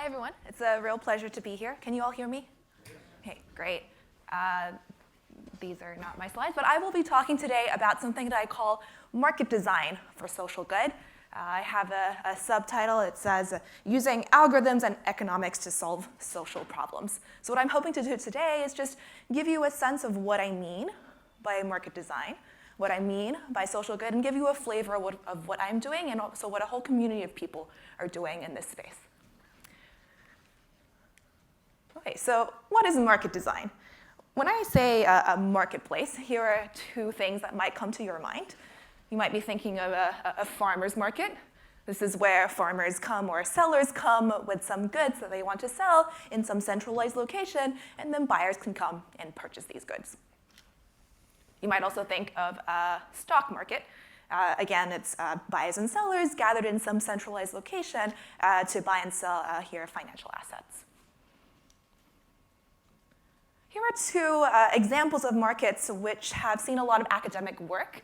Hi, everyone. It's a real pleasure to be here. Can you all hear me? Okay, great. These are not my slides, but I will be talking today about something that I call market design for social good. I have a subtitle. It says, using algorithms and economics to solve social problems. So what I'm hoping to do today is just give you a sense of what I mean by market design, what I mean by social good, and give you a flavor of what I'm doing and also what a whole community of people are doing in this space. Okay, so what is market design? When I say a marketplace, here are two things that might come to your mind. You might be thinking of a farmer's market. This is where farmers come or sellers come with some goods that they want to sell in some centralized location, and then buyers can come and purchase these goods. You might also think of a stock market. Again, it's buyers and sellers gathered in some centralized location to buy and sell here financial assets. Here are two examples of markets which have seen a lot of academic work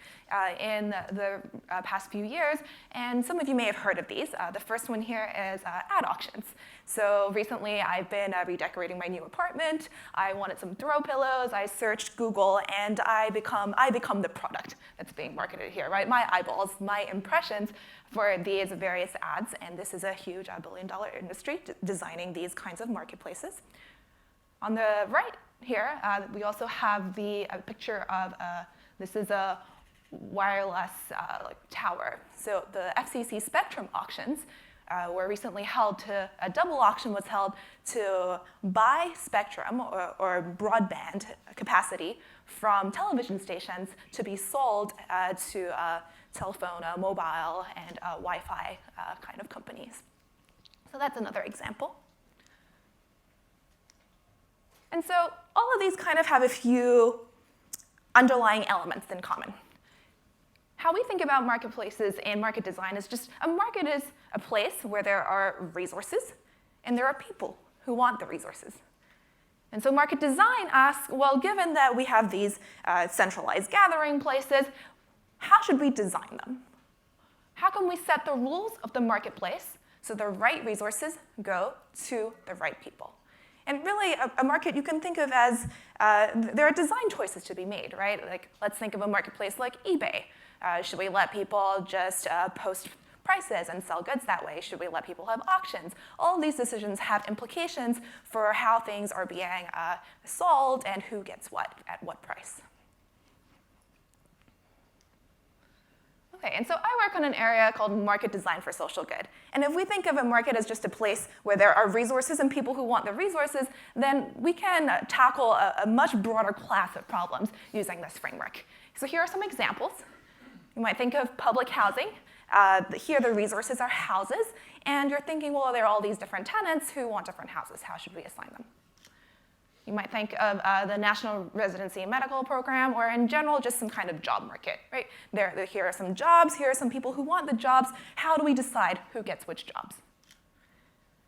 in the past few years, and some of you may have heard of these. The first one here is ad auctions. So recently I've been redecorating my new apartment. I wanted some throw pillows. I searched Google, and I become the product that's being marketed here, right? My eyeballs, my impressions for these various ads, and this is a huge billion-dollar industry designing these kinds of marketplaces. On the right here, we also have the picture of, this is a wireless tower. So the FCC Spectrum auctions were recently held a double auction was held to buy spectrum or broadband capacity from television stations to be sold to telephone, mobile, and Wi-Fi kind of companies. So that's another example. And so all of these kind of have a few underlying elements in common. How we think about marketplaces and market design is just a market is a place where there are resources and there are people who want the resources. And so market design asks, well, given that we have these centralized gathering places, how should we design them? How can we set the rules of the marketplace so the right resources go to the right people? And really, a market you can think of as, there are design choices to be made, right? Like, let's think of a marketplace like eBay. Should we let people just post prices and sell goods that way? Should we let people have auctions? All of these decisions have implications for how things are being sold and who gets what at what price. Okay, and so I work on an area called market design for social good. And if we think of a market as just a place where there are resources and people who want the resources, then we can tackle a much broader class of problems using this framework. So here are some examples. You might think of public housing. Here the resources are houses, and you're thinking, well, there are all these different tenants who want different houses. How should we assign them? You might think of the National Residency and Medical Program, or in general, just some kind of job market, right? Here are some jobs, here are some people who want the jobs. How do we decide who gets which jobs?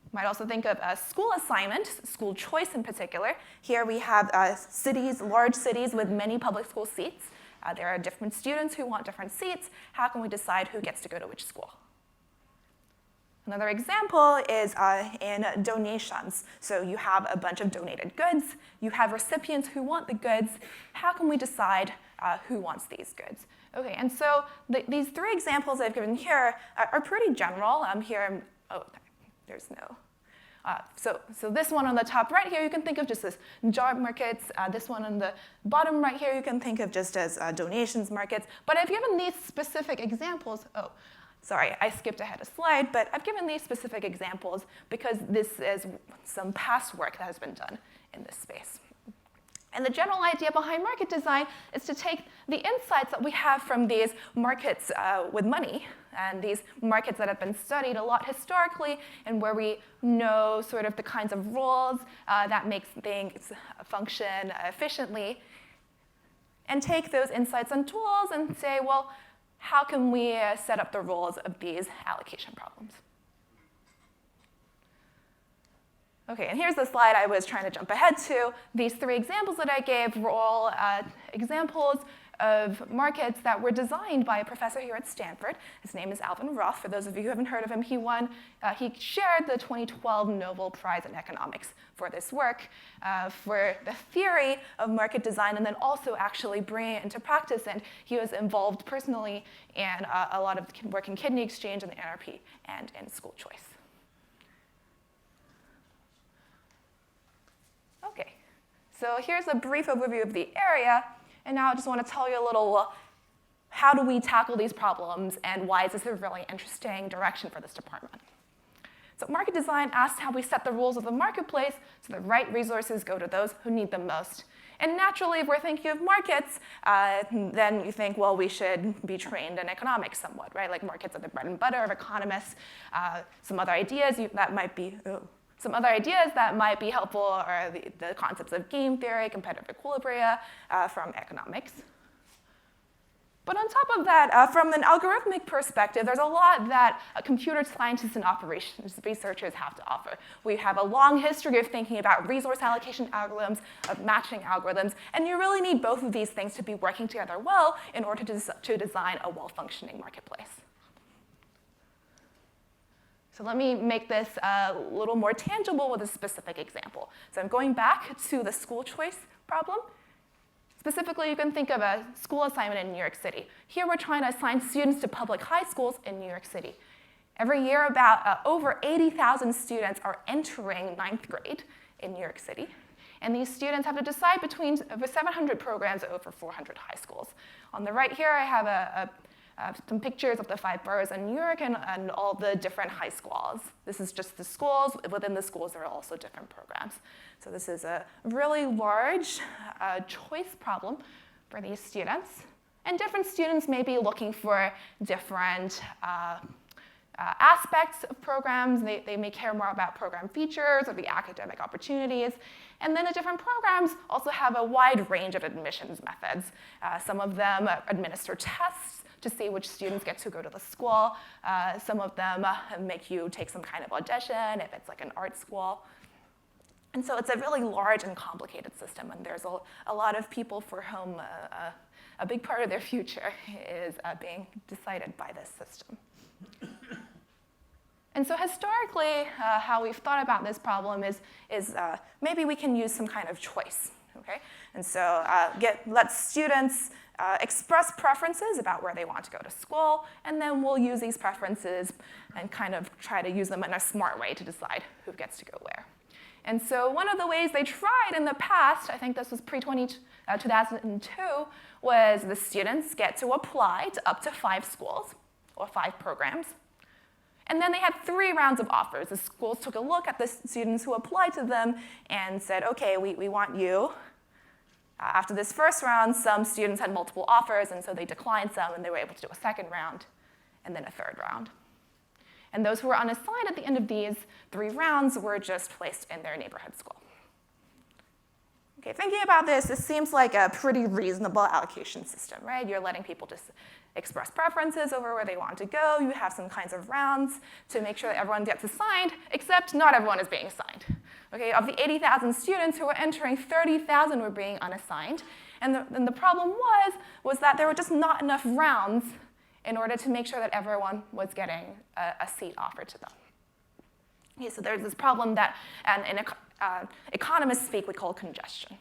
You might also think of a school assignment, school choice in particular. Here we have cities, large cities with many public school seats. There are different students who want different seats. How can we decide who gets to go to which school? Another example is in donations. So you have a bunch of donated goods. You have recipients who want the goods. How can we decide who wants these goods? Okay, and so these three examples I've given here are pretty general. There's no. So this one on the top right here, you can think of just as job markets. This one on the bottom right here, you can think of just as donations markets. But I've given these specific examples. Sorry, I skipped ahead a slide, but I've given these specific examples because this is some past work that has been done in this space. And the general idea behind market design is to take the insights that we have from these markets with money, and these markets that have been studied a lot historically, and where we know sort of the kinds of rules that make things function efficiently, and take those insights and tools and say, well, how can we set up the rules of these allocation problems? Okay, and here's the slide I was trying to jump ahead to. These three examples that I gave were all examples of markets that were designed by a professor here at Stanford. His name is Alvin Roth. For those of you who haven't heard of him, he shared the 2012 Nobel Prize in Economics for this work, for the theory of market design, and then also actually bringing it into practice. And he was involved personally in a lot of work in kidney exchange and the NRP and in school choice. Okay, so here's a brief overview of the area, and now I just want to tell you a little, how do we tackle these problems, and why is this a really interesting direction for this department? So market design asks how we set the rules of the marketplace so the right resources go to those who need them most. And naturally, if we're thinking of markets, then you think, well, we should be trained in economics somewhat, right? Like markets are the bread and butter of economists. Some other ideas that might be helpful are the concepts of game theory, competitive equilibria from economics. But on top of that, from an algorithmic perspective, there's a lot that computer scientists and operations researchers have to offer. We have a long history of thinking about resource allocation algorithms, of matching algorithms, and you really need both of these things to be working together well in order to design a well-functioning marketplace. So let me make this a little more tangible with a specific example. So I'm going back to the school choice problem. Specifically, you can think of a school assignment in New York City. Here we're trying to assign students to public high schools in New York City. Every year, about over 80,000 students are entering 9th grade in New York City. And these students have to decide between over 700 programs at over 400 high schools. On the right here, I have some pictures of the 5 boroughs in New York and all the different high schools. This is just the schools. Within the schools, there are also different programs. So this is a really large choice problem for these students. And different students may be looking for different aspects of programs. They may care more about program features or the academic opportunities. And then the different programs also have a wide range of admissions methods. Some of them administer tests to see which students get to go to the school. Some of them make you take some kind of audition if it's like an art school. And so it's a really large and complicated system, and there's a lot of people for whom a big part of their future is being decided by this system. And so historically, how we've thought about this problem is maybe we can use some kind of choice, okay? And so let students express preferences about where they want to go to school, and then we'll use these preferences and kind of try to use them in a smart way to decide who gets to go where. And so one of the ways they tried in the past, I think this was pre-2002, was the students get to apply to up to 5 schools or 5 programs. And then they had 3 rounds of offers. The schools took a look at the students who applied to them and said, okay, we want you. After this first round, some students had multiple offers, and so they declined some, and they were able to do a 2nd round and then a 3rd round. And those who were unassigned at the end of these 3 rounds were just placed in their neighborhood school. Okay, thinking about this, this seems like a pretty reasonable allocation system, right? You're letting people just express preferences over where they want to go. You have some kinds of rounds to make sure that everyone gets assigned, except not everyone is being assigned. Okay, of the 80,000 students who were entering, 30,000 were being unassigned. And the problem was that there were just not enough rounds in order to make sure that everyone was getting a seat offered to them. Okay, so there's this problem that in economists speak we call congestion.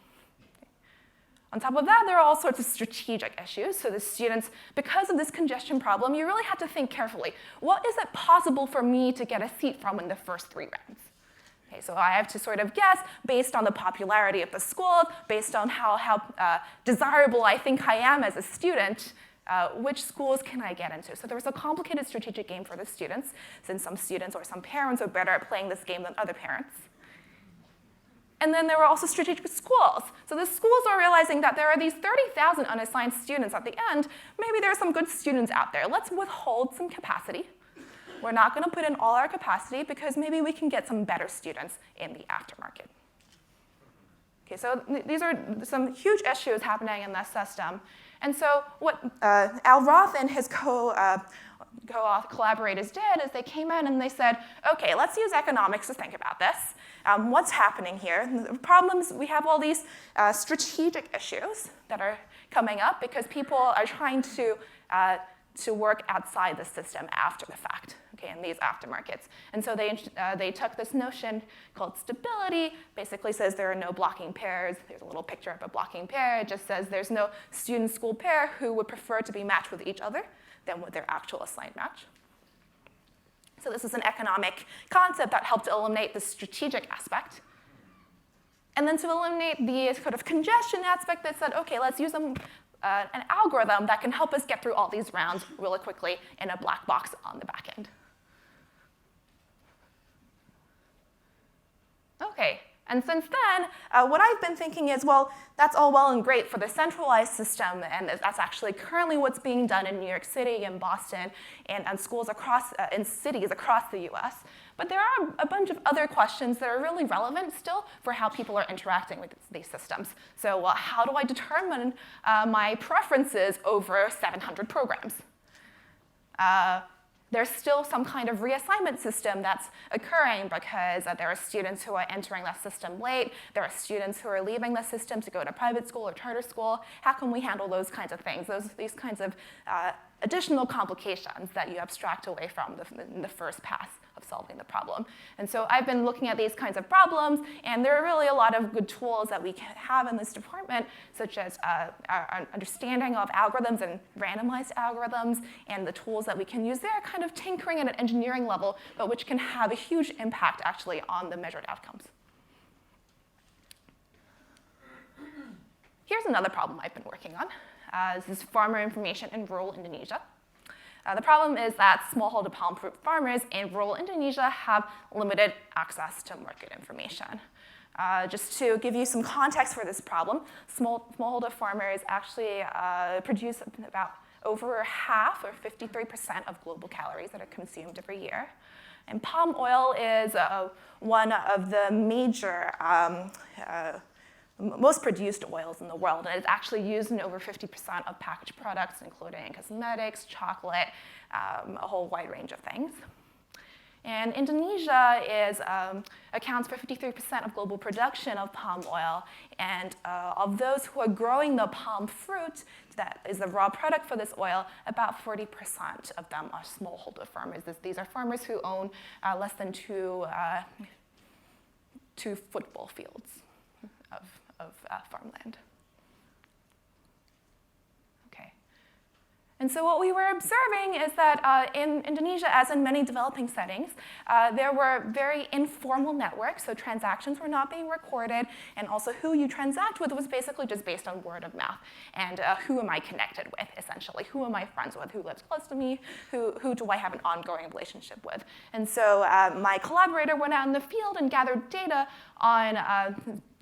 On top of that, there are all sorts of strategic issues. So the students, because of this congestion problem, you really have to think carefully. What is it possible for me to get a seat from in the first 3 rounds? Okay, so I have to sort of guess, based on the popularity of the school, based on how desirable I think I am as a student, which schools can I get into? So there was a complicated strategic game for the students, since some students or some parents are better at playing this game than other parents. And then there were also strategic schools. So the schools are realizing that there are these 30,000 unassigned students at the end. Maybe there are some good students out there. Let's withhold some capacity. We're not going to put in all our capacity because maybe we can get some better students in the aftermarket. Okay, so these are some huge issues happening in this system. And so what Al Roth and his collaborators did is they came in and they said, okay, let's use economics to think about this. What's happening here? The problems, we have all these strategic issues that are coming up because people are trying to work outside the system after the fact, okay, in these aftermarkets. And so they took this notion called stability, basically says there are no blocking pairs. There's a little picture of a blocking pair. It just says there's no student-school pair who would prefer to be matched with each other than with their actual assigned match. So this is an economic concept that helped to eliminate the strategic aspect. And then to eliminate the sort of congestion aspect that said, okay, let's use an algorithm that can help us get through all these rounds really quickly in a black box on the back end. Okay, and since then, what I've been thinking is, well, that's all well and great for the centralized system, and that's actually currently what's being done in New York City and Boston and schools across, in cities across the US. But there are a bunch of other questions that are really relevant still for how people are interacting with these systems. So how do I determine my preferences over 700 programs? There's still some kind of reassignment system that's occurring because there are students who are entering that system late. There are students who are leaving the system to go to private school or charter school. How can we handle those kinds of things, these kinds of additional complications that you abstract away from in the first pass of solving the problem? And so I've been looking at these kinds of problems, and there are really a lot of good tools that we can have in this department, such as our understanding of algorithms and randomized algorithms, and the tools that we can use there, kind of tinkering at an engineering level, but which can have a huge impact actually on the measured outcomes. Here's another problem I've been working on. This is farmer information in rural Indonesia. The problem is that smallholder palm fruit farmers in rural Indonesia have limited access to market information. Just to give you some context for this problem, smallholder farmers actually produce about over half, or 53%, of global calories that are consumed every year. And palm oil is one of the major most produced oils in the world, and it's actually used in over 50% of packaged products, including cosmetics, chocolate, a whole wide range of things. And Indonesia accounts for 53% of global production of palm oil, and of those who are growing the palm fruit, that is the raw product for this oil, about 40% of them are smallholder farmers. These are farmers who own less than two football fields of farmland. Okay. And so what we were observing is that in Indonesia, as in many developing settings, there were very informal networks, so transactions were not being recorded, and also who you transact with was basically just based on word of mouth, and who am I connected with, essentially. Who am I friends with? Who lives close to me? Who do I have an ongoing relationship with? And so my collaborator went out in the field and gathered data on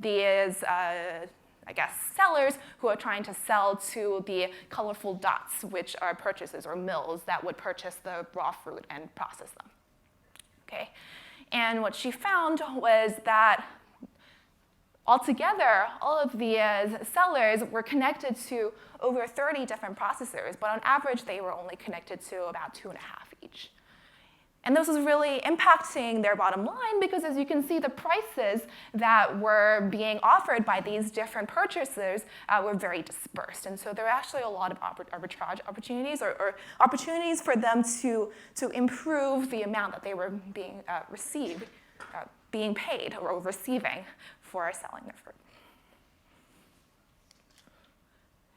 these, I guess, sellers who are trying to sell to the colorful dots, which are purchasers or mills that would purchase the raw fruit and process them. Okay? And what she found was that altogether, all of these sellers were connected to over 30 different processors, but on average, they were only connected to about 2.5 each. And this was really impacting their bottom line because, as you can see, the prices that were being offered by these different purchasers were very dispersed. And so there were actually a lot of arbitrage opportunities or opportunities for them to improve the amount that they were being paid or receiving for selling their fruit.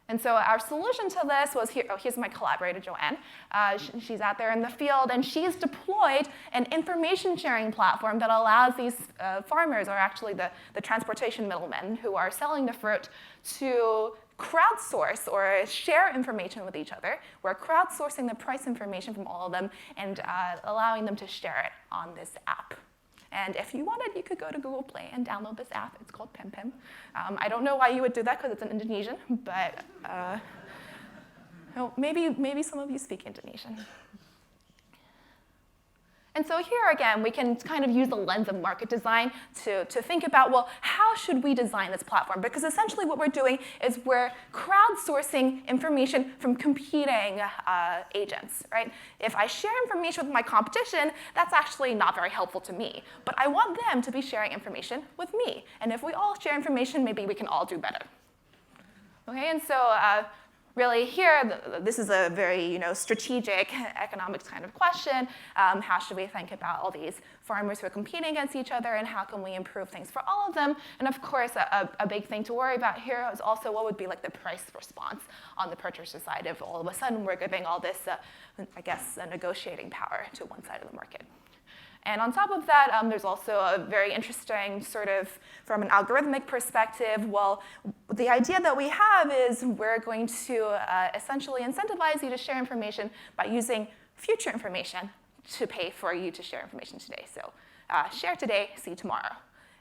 And so our solution to this was, here's my collaborator, Joanne. She's out there in the field, and she's deployed an information sharing platform that allows these farmers, or actually the transportation middlemen who are selling the fruit, to crowdsource or share information with each other. We're crowdsourcing the price information from all of them and allowing them to share it on this app. And if you wanted, you could go to Google Play and download this app. It's called Pem. I don't know why you would do that because it's in Indonesian, but maybe some of you speak Indonesian. And so here again, we can kind of use the lens of market design to think about, well, how should we design this platform? Because essentially what we're doing is we're crowdsourcing information from competing agents, right? If I share information with my competition, that's actually not very helpful to me. But I want them to be sharing information with me. And if we all share information, maybe we can all do better. Okay, and so really here, this is a very strategic economics kind of question. How should we think about all these farmers who are competing against each other, and how can we improve things for all of them? And of course, a big thing to worry about here is also what would be like the price response on the purchaser side if all of a sudden we're giving all this, I guess, negotiating power to one side of the market. And on top of that, there's also a very interesting sort of, from an algorithmic perspective, well, the idea that we have is we're going to essentially incentivize you to share information by using future information to pay for you to share information today. So share today, see tomorrow.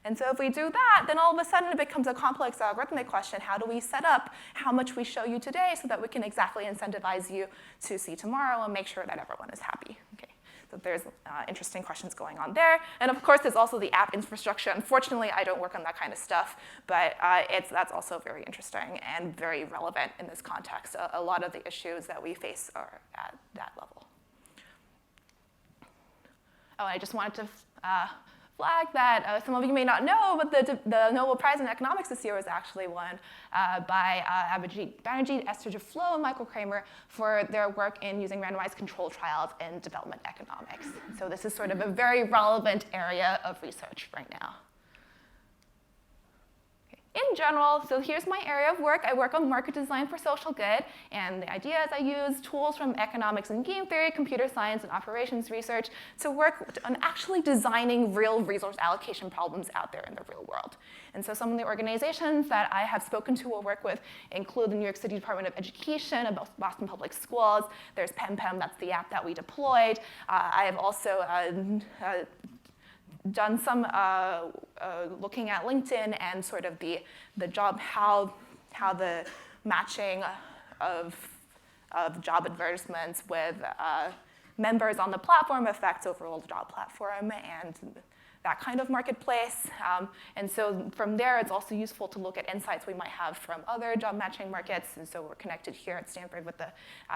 And so if we do that, then all of a sudden it becomes a complex algorithmic question. How do we set up how much we show you today so that we can exactly incentivize you to see tomorrow and make sure that everyone is happy? Okay. So there's interesting questions going on there. And of course, there's also the app infrastructure. Unfortunately, I don't work on that kind of stuff, but that's also very interesting and very relevant in this context. A lot of the issues that we face are at that level. Oh, I just wanted to flag that some of you may not know, but the Nobel Prize in Economics this year was actually won by Abhijit Banerjee, Esther Duflo, and Michael Kramer for their work in using randomized controlled trials in development economics. So this is sort of a very relevant area of research right now. In general, so here's my area of work. I work on market design for social good, and the idea is I use tools from economics and game theory, computer science, and operations research to work on actually designing real resource allocation problems out there in the real world. And so some of the organizations that I have spoken to or work with include the New York City Department of Education, Boston Public Schools. There's PemPem, that's the app that we deployed. I have also done some looking at LinkedIn and sort of the job, how the matching of job advertisements with members on the platform affects overall job platform and that kind of marketplace. And so from there, it's also useful to look at insights we might have from other job matching markets. And so we're connected here at Stanford with the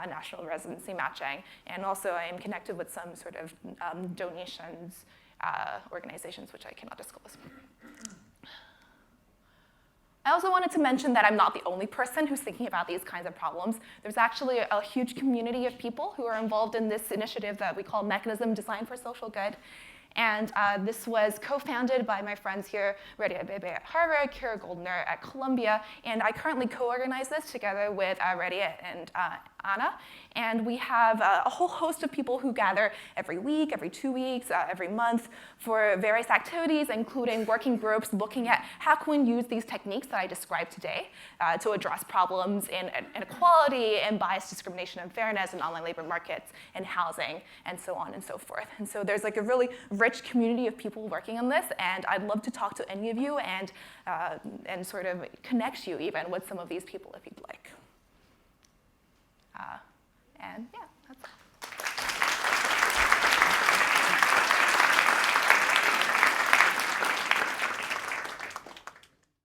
National Residency Matching. And also I am connected with some sort of donations organizations, which I cannot disclose. I also wanted to mention that I'm not the only person who's thinking about these kinds of problems. There's actually a huge community of people who are involved in this initiative that we call Mechanism Design for Social Good. And this was co-founded by my friends here, Reddy Abebe at Harvard, Kira Goldner at Columbia, and I currently co-organize this together with Reddy and Anna. And we have a whole host of people who gather every week, every 2 weeks, every month for various activities, including working groups looking at how can we use these techniques that I described today to address problems in inequality and bias, discrimination, and fairness in online labor markets and housing, and so on and so forth. And so there's like a really rich community of people working on this, and I'd love to talk to any of you and sort of connect you even with some of these people if you'd like. And yeah.